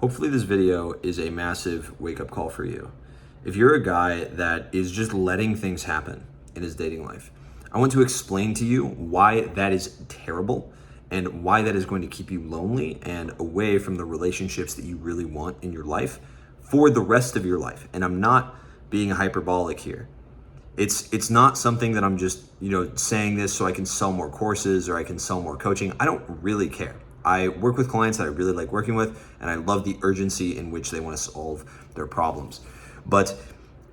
Hopefully this video is a massive wake-up call for you. If you're a guy that is just letting things happen in his dating life, I want to explain to you why that is terrible and why that is going to keep you lonely and away from the relationships that you really want in your life for the rest of your life. And I'm not being hyperbolic here. It's not something that I'm just, saying this so I can sell more courses or I can sell more coaching. I don't really care. I work with clients that I really like working with, and I love the urgency in which they want to solve their problems. But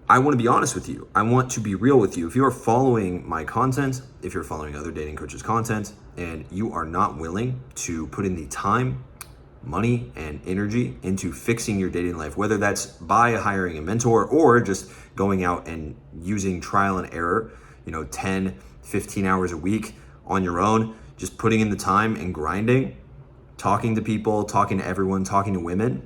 I want to be honest with you. I want to be real with you. If you are following my content, if you're following other dating coaches' content, and you are not willing to put in the time, money, and energy into fixing your dating life, whether that's by hiring a mentor or just going out and using trial and error, 10, 15 hours a week on your own, just putting in the time and grinding, talking to people, talking to everyone, talking to women.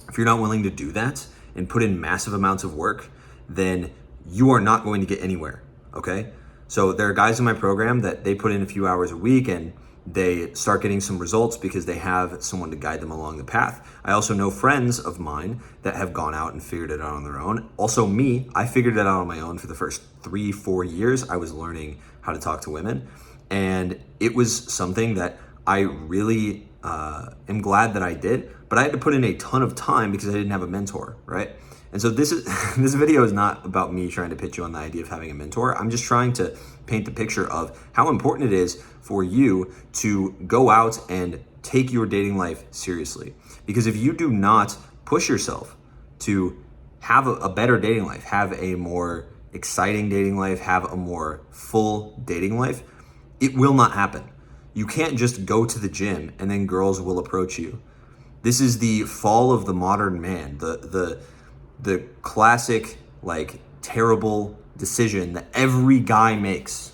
If you're not willing to do that and put in massive amounts of work, then you are not going to get anywhere, okay? So there are guys in my program that they put in a few hours a week and they start getting some results because they have someone to guide them along the path. I also know friends of mine that have gone out and figured it out on their own. Also me, I figured it out on my own for the first 3-4 years. I was learning how to talk to women, and it was something that I really am glad that I did, but I had to put in a ton of time because I didn't have a mentor, right? And so this video is not about me trying to pitch you on the idea of having a mentor. I'm just trying to paint the picture of how important it is for you to go out and take your dating life seriously. Because if you do not push yourself to have a better dating life, have a more exciting dating life, have a more full dating life, it will not happen. You can't just go to the gym and then girls will approach you. This is the fall of the modern man, the classic, terrible decision that every guy makes.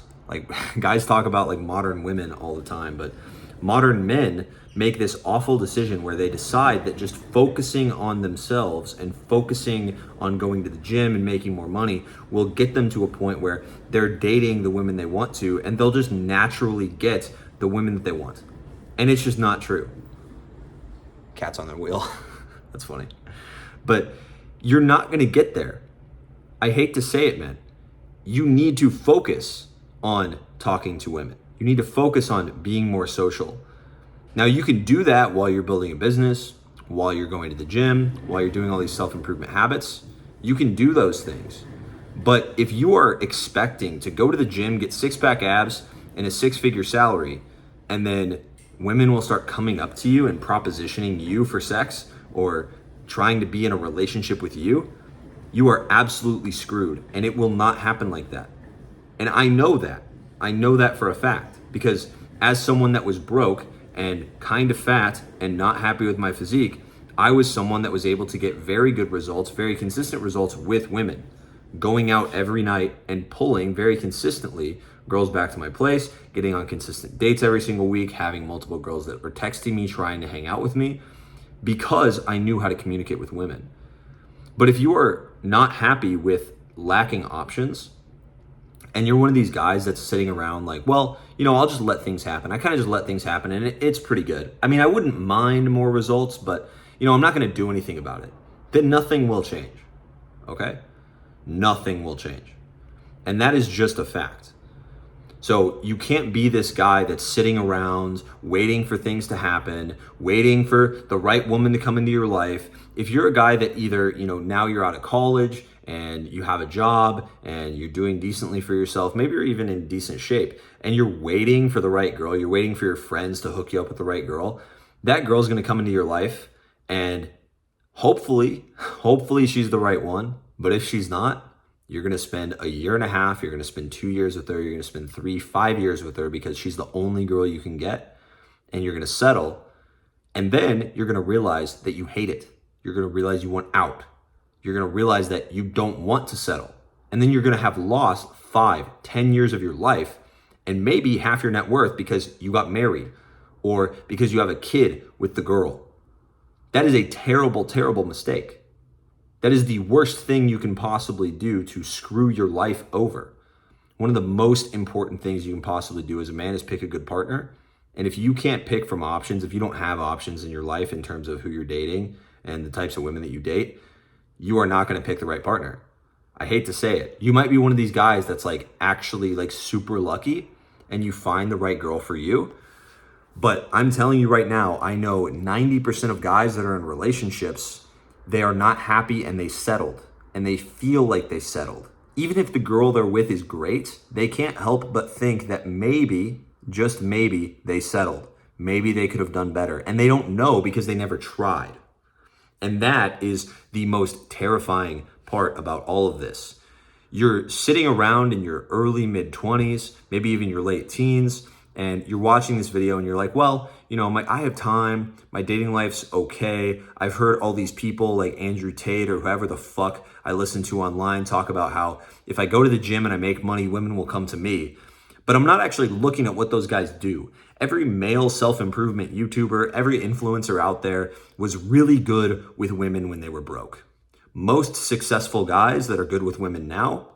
Guys talk about modern women all the time, but modern men make this awful decision where they decide that just focusing on themselves and focusing on going to the gym and making more money will get them to a point where they're dating the women they want to, and they'll just naturally get the women that they want. And it's just not true. Cats on their wheel. That's funny. But you're not going to get there. I hate to say it, man. You need to focus on talking to women. You need to focus on being more social. Now, you can do that while you're building a business, while you're going to the gym, while you're doing all these self-improvement habits. You can do those things. But if you are expecting to go to the gym, get six-pack abs and a 6-figure salary, and then women will start coming up to you and propositioning you for sex or trying to be in a relationship with you, you are absolutely screwed, and it will not happen like that. And I know that. I know that for a fact, because as someone that was broke and kind of fat and not happy with my physique, I was someone that was able to get very good results, very consistent results with women, going out every night and pulling very consistently girls back to my place, getting on consistent dates every single week, having multiple girls that were texting me, trying to hang out with me, because I knew how to communicate with women. But if you are not happy with lacking options, and you're one of these guys that's sitting around I'll just let things happen. I kind of just let things happen, and it's pretty good. I mean, I wouldn't mind more results, but I'm not going to do anything about it. Then nothing will change, okay? Nothing will change. And that is just a fact. So you can't be this guy that's sitting around waiting for things to happen, waiting for the right woman to come into your life. If you're a guy that either, now you're out of college and you have a job and you're doing decently for yourself, maybe you're even in decent shape, and you're waiting for the right girl, you're waiting for your friends to hook you up with the right girl, that girl's gonna come into your life, and hopefully she's the right one. But if she's not, you're going to spend a year and a half, you're going to spend 2 years with her, you're going to spend 3-5 years with her because she's the only girl you can get, and you're going to settle. And then you're going to realize that you hate it. You're going to realize you want out. You're going to realize that you don't want to settle. And then you're going to have lost 5-10 years of your life and maybe half your net worth because you got married or because you have a kid with the girl. That is a terrible, terrible mistake. That is the worst thing you can possibly do to screw your life over. One of the most important things you can possibly do as a man is pick a good partner And if you can't pick from options, if you don't have options in your life in terms of who you're dating and the types of women that you date, you are not going to pick the right partner. I hate to say it. You might be one of these guys that's like actually like super lucky and you find the right girl for you. But I'm telling you right now, I know 90% of guys that are in relationships, they are not happy and they settled and they feel like they settled. Even if the girl they're with is great, they can't help but think that maybe, just maybe, they settled. Maybe they could have done better. And they don't know because they never tried. And that is the most terrifying part about all of this. You're sitting around in your early mid-20s, maybe even your late teens, and you're watching this video and you're like, well, you know, I have time, my dating life's okay. I've heard all these people like Andrew Tate or whoever the fuck I listen to online talk about how if I go to the gym and I make money, women will come to me. But I'm not actually looking at what those guys do. Every male self-improvement YouTuber, every influencer out there was really good with women when they were broke. Most successful guys that are good with women now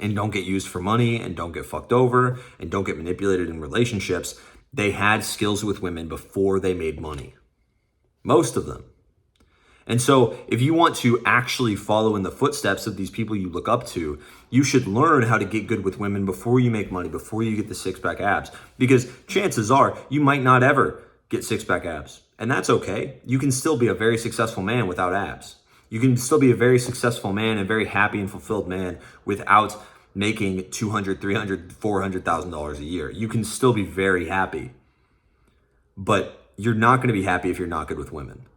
and don't get used for money and don't get fucked over and don't get manipulated in relationships, they had skills with women before they made money. Most of them. And so if you want to actually follow in the footsteps of these people you look up to, you should learn how to get good with women before you make money, before you get the six-pack abs. Because chances are you might not ever get six-pack abs. And that's okay. You can still be a very successful man without abs. You can still be a very successful man and very happy and fulfilled man without making $200,000, $300,000, $400,000 a year. You can still be very happy. But you're not going to be happy if you're not good with women.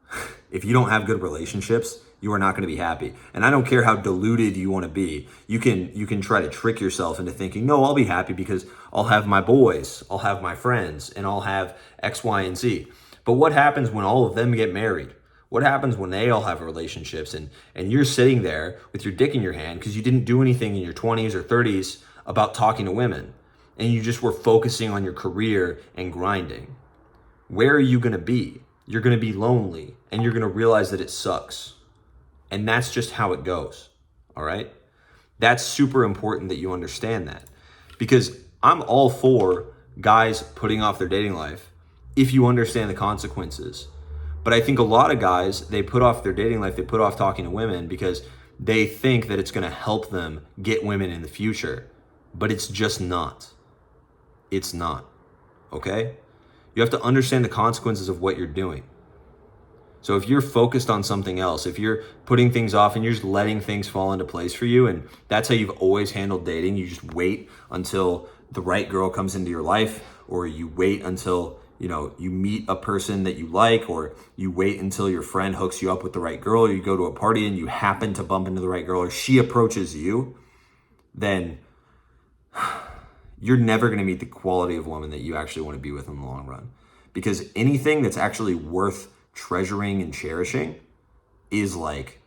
If you don't have good relationships, you are not going to be happy. And I don't care how deluded you want to be. You can try to trick yourself into thinking, no, I'll be happy because I'll have my boys, I'll have my friends, and I'll have X, Y, and Z. But what happens when all of them get married? What happens when they all have relationships and you're sitting there with your dick in your hand because you didn't do anything in your 20s or 30s about talking to women and you just were focusing on your career and grinding? Where are you going to be? You're going to be lonely and you're going to realize that it sucks. And that's just how it goes. All right? That's super important that you understand that, because I'm all for guys putting off their dating life if you understand the consequences. But I think a lot of guys, they put off their dating life, they put off talking to women because they think that it's going to help them get women in the future. But it's just not. It's not. Okay? You have to understand the consequences of what you're doing. So if you're focused on something else, if you're putting things off and you're just letting things fall into place for you, and that's how you've always handled dating, you just wait until the right girl comes into your life, or you wait until, you know, you meet a person that you like, or you wait until your friend hooks you up with the right girl, or you go to a party and you happen to bump into the right girl, or she approaches you, then you're never going to meet the quality of woman that you actually want to be with in the long run. Because anything that's actually worth treasuring and cherishing is like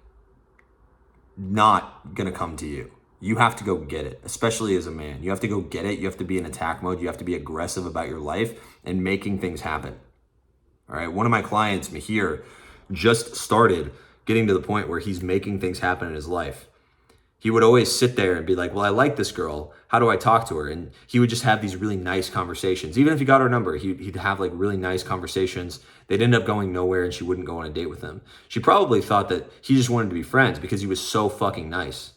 not going to come to you. You have to go get it, especially as a man. You have to go get it. You have to be in attack mode. You have to be aggressive about your life and making things happen. All right. One of my clients, Mahir, just started getting to the point where he's making things happen in his life. He would always sit there and be like, well, I like this girl. How do I talk to her? And he would just have these really nice conversations. Even if he got her number, he'd have like really nice conversations. They'd end up going nowhere and she wouldn't go on a date with him. She probably thought that he just wanted to be friends because he was so fucking nice.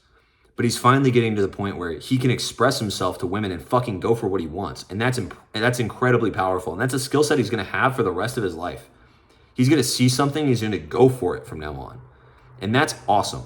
But he's finally getting to the point where he can express himself to women and fucking go for what he wants. And that's incredibly powerful. And that's a skill set he's going to have for the rest of his life. He's going to see something, he's going to go for it from now on. And that's awesome.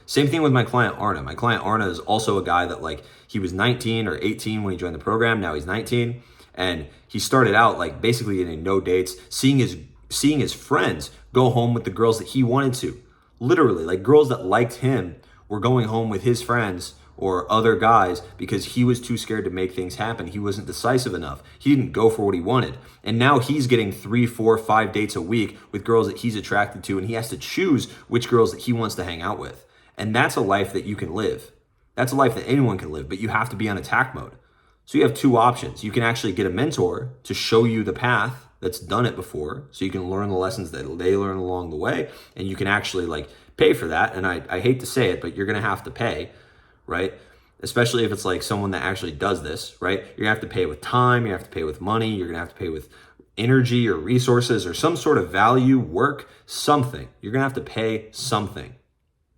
Same thing with my client Arna. My client Arna is also a guy that, like, he was 19 or 18 when he joined the program. Now he's 19. And he started out like basically getting no dates, seeing his friends go home with the girls that he wanted to. Literally, like girls that liked him were going home with his friends or other guys because he was too scared to make things happen. He wasn't decisive enough. He didn't go for what he wanted. And now he's getting 3, 4, 5 dates a week with girls that he's attracted to, and he has to choose which girls that he wants to hang out with. And that's a life that you can live. That's a life that anyone can live, but you have to be on attack mode. So you have two options. You can actually get a mentor to show you the path that's done it before, so you can learn the lessons that they learn along the way, and you can actually like pay for that. And I hate to say it, but you're gonna have to pay, right? especially if it's like someone that actually does this, right? You're gonna have to pay with time, you have to pay with money, you're gonna have to pay with energy or resources or some sort of value, work, something. You're gonna have to pay something,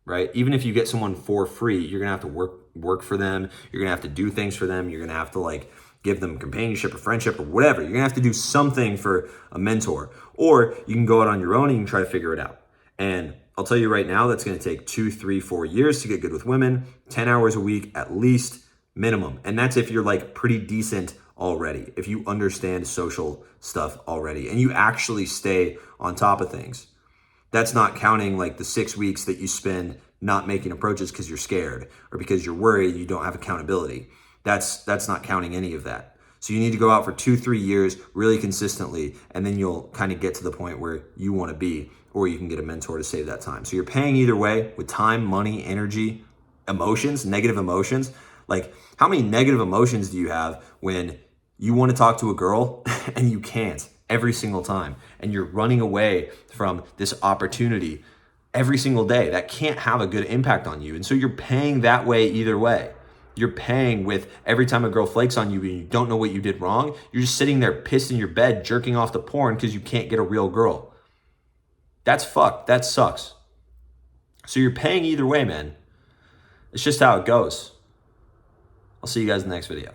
right? Even if you get someone for free, you're gonna have to work for them, you're gonna have to do things for them, you're gonna have to like give them companionship or friendship or whatever. You're gonna have to do something for a mentor. Or you can go out on your own and you can try to figure it out. And I'll tell you right now, that's gonna take 2, 3, 4 years to get good with women, 10 hours a week at least minimum. And that's if you're like pretty decent already, if you understand social stuff already and you actually stay on top of things. That's not counting like the 6 weeks that you spend not making approaches because you're scared or because you're worried you don't have accountability. That's not counting any of that. So you need to go out for 2, 3 years really consistently, and then you'll kind of get to the point where you want to be, or you can get a mentor to save that time. So you're paying either way with time, money, energy, emotions, negative emotions. Like, how many negative emotions do you have when you want to talk to a girl and you can't every single time, and you're running away from this opportunity every single day? That can't have a good impact on you. And so you're paying that way either way. You're paying with every time a girl flakes on you and you don't know what you did wrong, you're just sitting there pissed in your bed, jerking off to porn because you can't get a real girl. That's fucked. That sucks. So you're paying either way, man. It's just how it goes. I'll see you guys in the next video.